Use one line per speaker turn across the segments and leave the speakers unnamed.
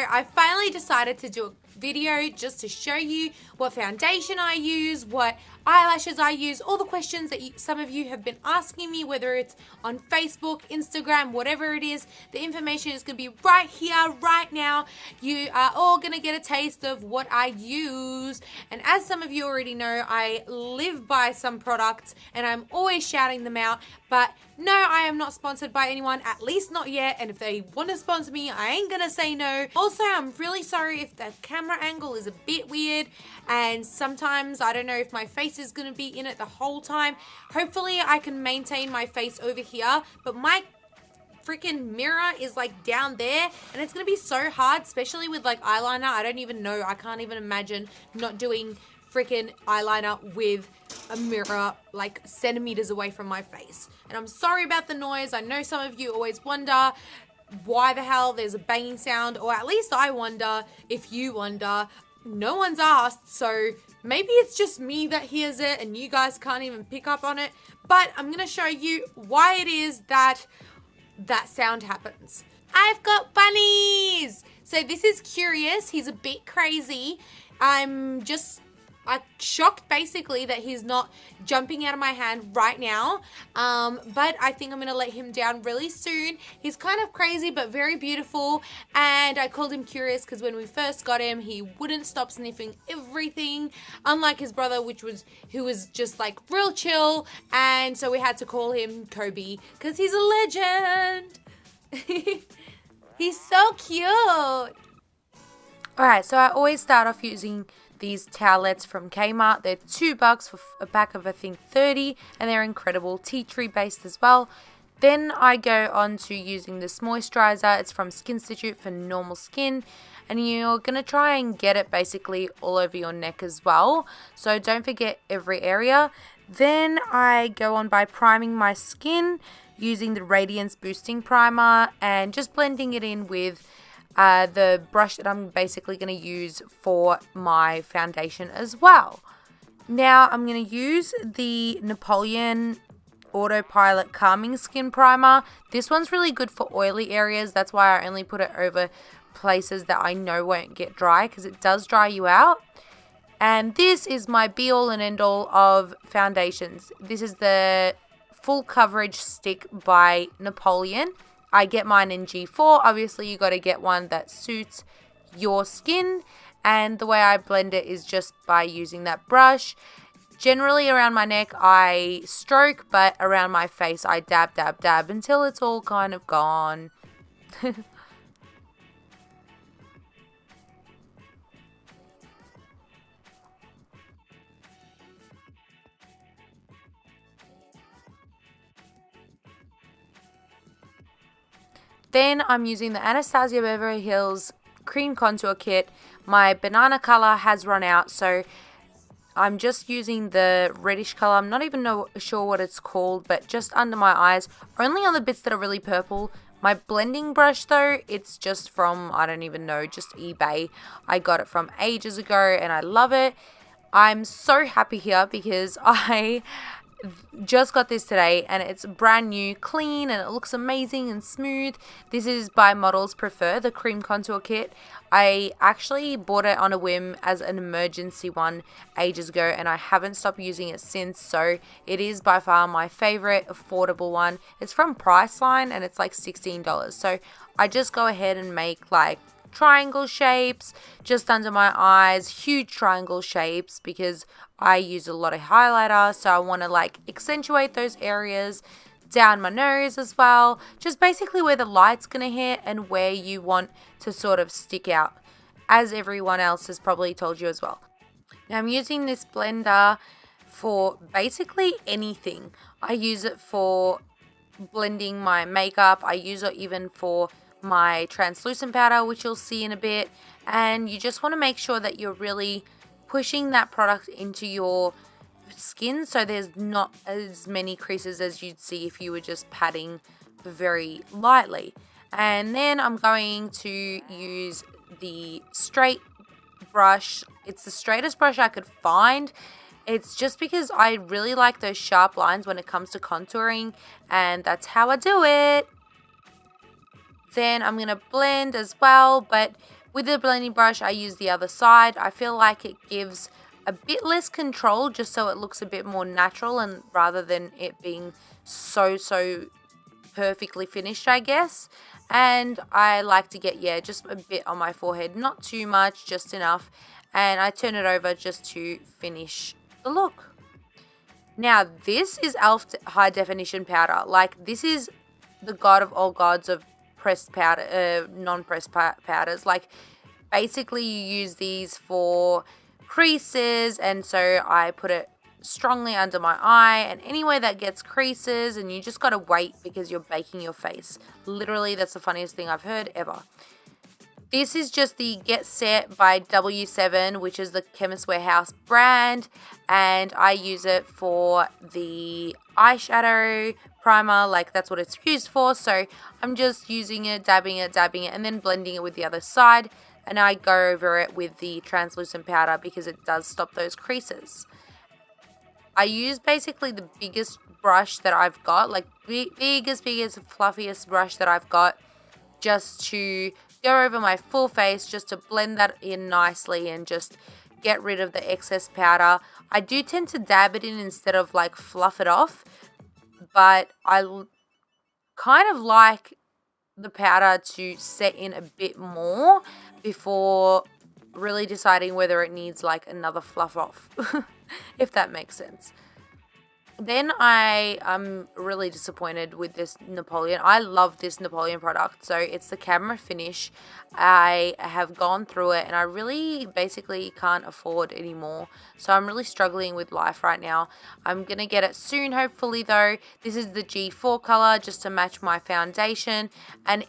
I finally decided to do a video just to show you what foundation I use, what eyelashes I use, all the questions that some of you have been asking me, whether it's on Facebook, Instagram, whatever it is. The information is going to be right here, right now. You are all going to get a taste of what I use. And as some of you already know, I live by some products and I'm always shouting them out. But no, I am not sponsored by anyone, at least not yet. And if they want to sponsor me, I ain't going to say no. Also, I'm really sorry if the camera angle is a bit weird. And sometimes I don't know if my face is going to be in it the whole time. Hopefully I can maintain my face over here. But my freaking mirror is like down there. And it's going to be so hard, especially with like eyeliner. I don't even know. I can't even imagine not doing freaking eyeliner with a mirror like centimeters away from my face. And I'm sorry about the noise. I know some of you always wonder why the hell there's a banging sound, or at least I wonder if you wonder. No one's asked, so maybe it's just me that hears it and you guys can't even pick up on it. But I'm going to show you why it is that that sound happens. I've got bunnies! So this is Curious. He's a bit crazy. I'm shocked basically that he's not jumping out of my hand right now, but I think I'm gonna let him down really soon. He's kind of crazy but very beautiful, and I called him Curious because when we first got him he wouldn't stop sniffing everything, unlike his brother who was just like real chill, and so we had to call him Kobe because he's a legend. He's so cute. Alright, so I always start off using these towelettes from Kmart. They're $2 for a pack of I think 30, and they're incredible, tea tree based as well. Then I go on to using this moisturizer. It's from SKINSTITUT for normal skin, and you're gonna try and get it basically all over your neck as well, so don't forget every area. Then I go on by priming my skin using the Radiance boosting primer and just blending it in with the brush that I'm basically going to use for my foundation as well. Now I'm going to use the Napoleon Autopilot Calming Skin Primer. This one's really good for oily areas. That's why I only put it over places that I know won't get dry, because it does dry you out. And this is my be all and end all of foundations. This is the Full Coverage Stick by Napoleon. I get mine in G4. Obviously, you got to get one that suits your skin. And the way I blend it is just by using that brush. Generally, around my neck, I stroke, but around my face, I dab, dab, dab until it's all kind of gone. Then I'm using the Anastasia Beverly Hills Cream Contour Kit. My banana color has run out, so I'm just using the reddish color. I'm not even sure what it's called, but just under my eyes, only on the bits that are really purple. My blending brush though, it's just from, I don't even know, just eBay. I got it from ages ago and I love it. I'm so happy here because I just got this today and it's brand new, clean, and it looks amazing and smooth. This is by Models Prefer, the Cream Contour Kit. I actually bought it on a whim as an emergency one ages ago, and I haven't stopped using it since, so it is by far my favorite affordable one. It's from Priceline and it's like $16, so I just go ahead and make like triangle shapes just under my eyes, huge triangle shapes, because I use a lot of highlighter, so I want to like accentuate those areas. Down my nose as well, just basically where the light's gonna hit and where you want to sort of stick out, as everyone else has probably told you as well. Now I'm using this blender for basically anything. I use it for blending my makeup, I use it even for my translucent powder, which you'll see in a bit, and you just want to make sure that you're really pushing that product into your skin so there's not as many creases as you'd see if you were just patting very lightly. And then I'm going to use the straight brush. It's the straightest brush I could find. It's just because I really like those sharp lines when it comes to contouring, and that's how I do it. Then I'm going to blend as well, but With the blending brush, I use the other side. I feel like it gives a bit less control, just so it looks a bit more natural, and rather than it being so perfectly finished, I guess. And I like to get, yeah, just a bit on my forehead, not too much, just enough. And I turn it over just to finish the look. Now, this is e.l.f. high definition powder. Like, this is the god of all gods of pressed powder, non-pressed powders. Like, basically you use these for creases, and so I put it strongly under my eye and anywhere that gets creases, and you just gotta wait because you're baking your face. Literally, that's the funniest thing I've heard ever. This is just the Get Set by W7, which is the Chemist Warehouse brand, and I use it for the eyeshadow primer. Like, that's what it's used for. So I'm just using it, dabbing it, and then blending it with the other side, and I go over it with the translucent powder because it does stop those creases. I use basically the biggest brush that I've got, like biggest, fluffiest brush that I've got, just to go over my full face, just to blend that in nicely and just get rid of the excess powder. I do tend to dab it in instead of like fluff it off, but I kind of like the powder to set in a bit more before really deciding whether it needs like another fluff off, if that makes sense. Then I'm really disappointed with this Napoleon. I love this Napoleon product. So it's the camera finish. I have gone through it and I really basically can't afford anymore. So I'm really struggling with life right now. I'm going to get it soon, hopefully, though. This is the G4 color, just to match my foundation. And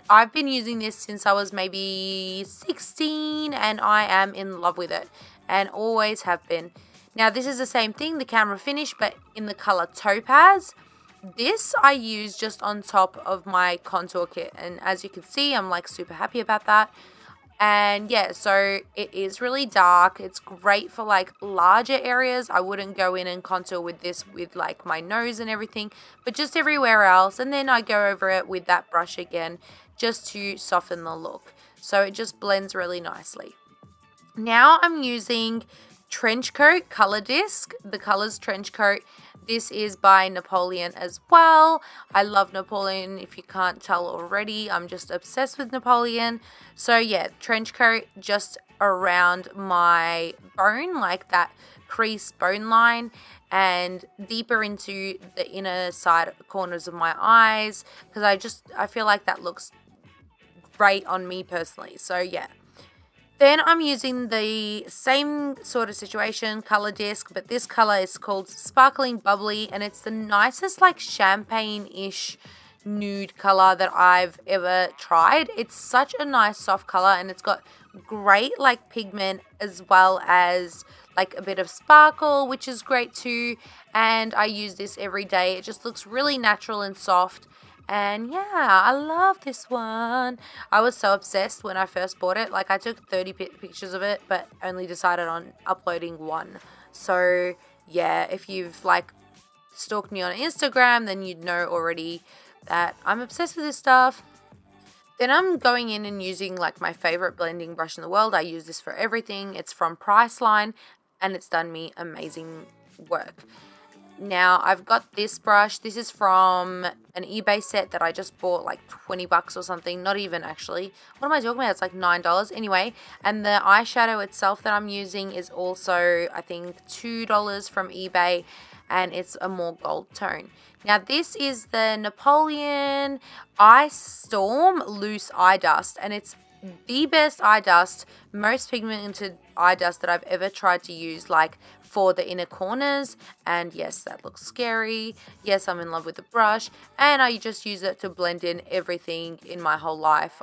I've been using this since I was maybe 16, and I am in love with it and always have been. Now, this is the same thing, the camera finish, but in the color Topaz. This I use just on top of my contour kit, and as you can see, I'm like super happy about that. And yeah, so it is really dark. It's great for like larger areas. I wouldn't go in and contour with this with like my nose and everything, but just everywhere else. And then I go over it with that brush again, just to soften the look. So it just blends really nicely. Now I'm using Trenchcoat color disc. The color's Trenchcoat. This is by Napoleon as well. I love Napoleon, if you can't tell already. I'm just obsessed with Napoleon. So yeah, Trenchcoat just around my bone, like that crease bone line, and deeper into the inner side corners of my eyes, because I feel like that looks great on me personally. So yeah. Then I'm using the same sort of situation, color disc, but this color is called Sparkling Bubbly, and it's the nicest like champagne-ish nude color that I've ever tried. It's such a nice soft color, and it's got great like pigment as well as like a bit of sparkle, which is great too. And I use this every day. It just looks really natural and soft. And yeah, I love this one. I was so obsessed when I first bought it. Like, I took 30 pictures of it, but only decided on uploading one. So yeah, if you've like stalked me on Instagram, then you'd know already that I'm obsessed with this stuff. Then I'm going in and using like my favorite blending brush in the world. I use this for everything. It's from Priceline, and it's done me amazing work. Now, I've got this brush. This is from an eBay set that I just bought like 20 bucks or something. Not even, actually. What am I talking about? It's like $9. Anyway, and the eyeshadow itself that I'm using is also, I think, $2 from eBay, and it's a more gold tone. Now, this is the Napoleon Ice Storm Loose Eye Dust, and it's the best eye dust, most pigmented eye dust that I've ever tried to use, like for the inner corners. And yes, that looks scary. Yes, I'm in love with the brush, and I just use it to blend in everything in my whole life.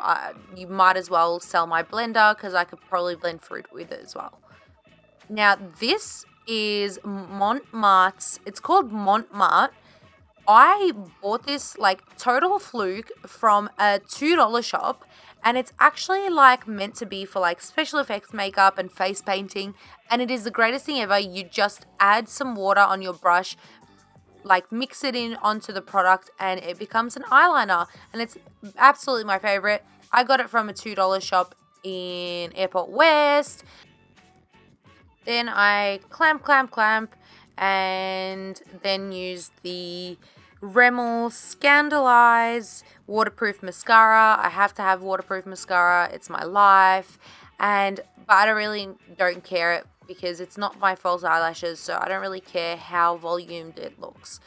You might as well sell my blender, because I could probably blend fruit with it as well. Now, this is Mart's. It's called Mart. I bought this like total fluke from a $2 shop, and it's actually like meant to be for like special effects makeup and face painting, and it is the greatest thing ever. You just add some water on your brush, like mix it in onto the product, and it becomes an eyeliner, and it's absolutely my favorite. I got it from a $2 shop in Airport West. Then I clamp, and then use the Rimmel Scandalize waterproof mascara. I have to have waterproof mascara. It's my life. But I really don't care because it's not my false eyelashes, so I don't really care how volumed it looks.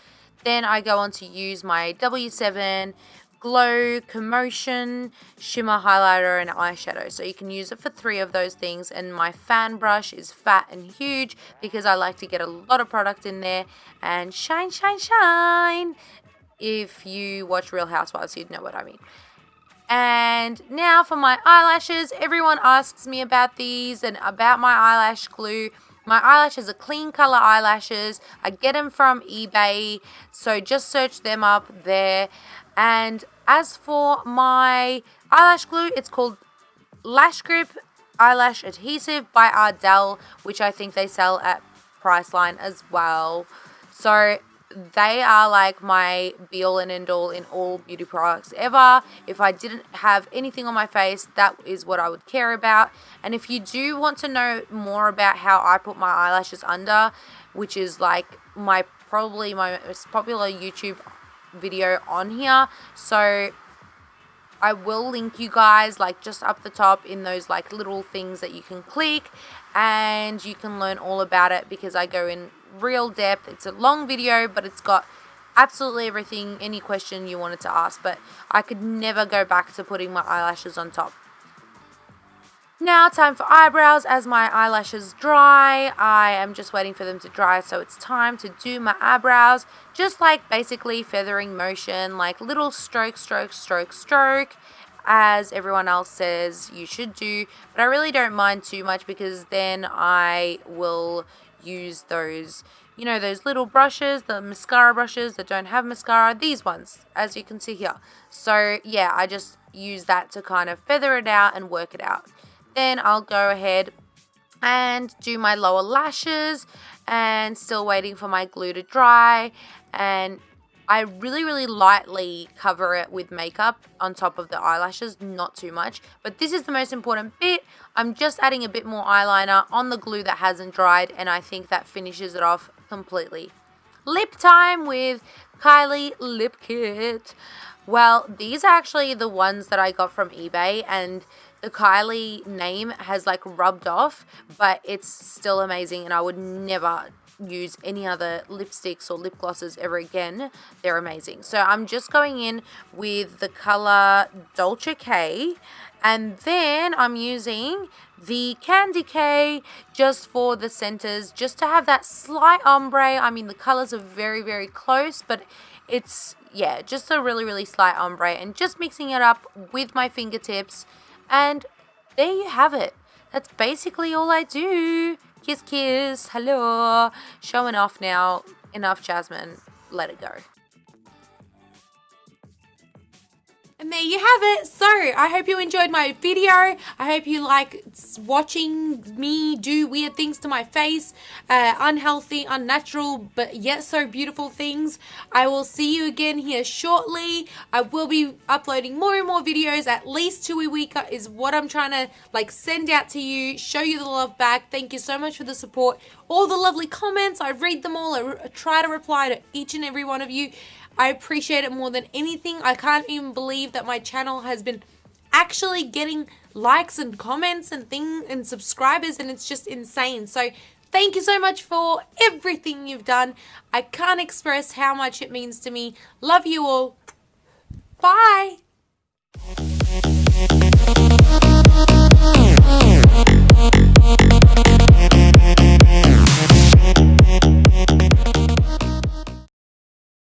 Then I go on to use my W7 Glow Commotion Shimmer Highlighter and Eyeshadow. So you can use it for 3 of those things. And my fan brush is fat and huge because I like to get a lot of product in there and shine, shine, shine. If you watch Real Housewives, you'd know what I mean. And now for my eyelashes. Everyone asks me about these and about my eyelash glue. My eyelashes are Clean Color eyelashes. I get them from eBay, so just search them up there. And as for my eyelash glue, it's called Lash Grip Eyelash Adhesive by Ardell, which I think they sell at Priceline as well. So they are like my be all and end all in all beauty products ever. If I didn't have anything on my face, that is what I would care about. And if you do want to know more about how I put my eyelashes under, which is like probably my most popular YouTube video on here, so I will link you guys like just up the top in those like little things that you can click, and you can learn all about it because I go in real depth. It's a long video, but it's got absolutely everything, any question you wanted to ask, but I could never go back to putting my eyelashes on top. Now time for eyebrows. As my eyelashes dry, I am just waiting for them to dry, so it's time to do my eyebrows. Just like basically feathering motion, like little stroke, stroke, stroke, stroke, as everyone else says you should do. But I really don't mind too much because then I will use those, you know, those little brushes, the mascara brushes that don't have mascara, these ones, as you can see here. So yeah, I just use that to kind of feather it out and work it out. Then I'll go ahead and do my lower lashes, and still waiting for my glue to dry. And I really lightly cover it with makeup on top of the eyelashes, not too much. But this is the most important bit. I'm just adding a bit more eyeliner on the glue that hasn't dried, and I think that finishes it off completely. Lip time with Kylie Lip Kit. Well, these are actually the ones that I got from eBay, and the Kylie name has like rubbed off, but it's still amazing, and I would never use any other lipsticks or lip glosses ever again. They're amazing. So I'm just going in with the color Dolce K, and then I'm using the Decay just for the centers, just to have that slight ombre. I mean, the colors are very close, but it's, yeah, just a really slight ombre, and just mixing it up with my fingertips. And there you have it. That's basically all I do. Kiss, kiss. Hello. Showing off now. Enough, Jasmine. Let it go. And there you have it. So I hope you enjoyed my video. I hope you like watching me do weird things to my face, unhealthy, unnatural, but yet so beautiful things. I will see you again here shortly. I will be uploading more and more videos, at least 2 a week is what I'm trying to like send out to you, show you the love back. Thank you so much for the support, all the lovely comments. I read them all. I try to reply to each and every one of you. I appreciate it more than anything. I can't even believe that my channel has been actually getting likes and comments and subscribers, and it's just insane. So thank you so much for everything you've done. I can't express how much it means to me. Love you all. Bye.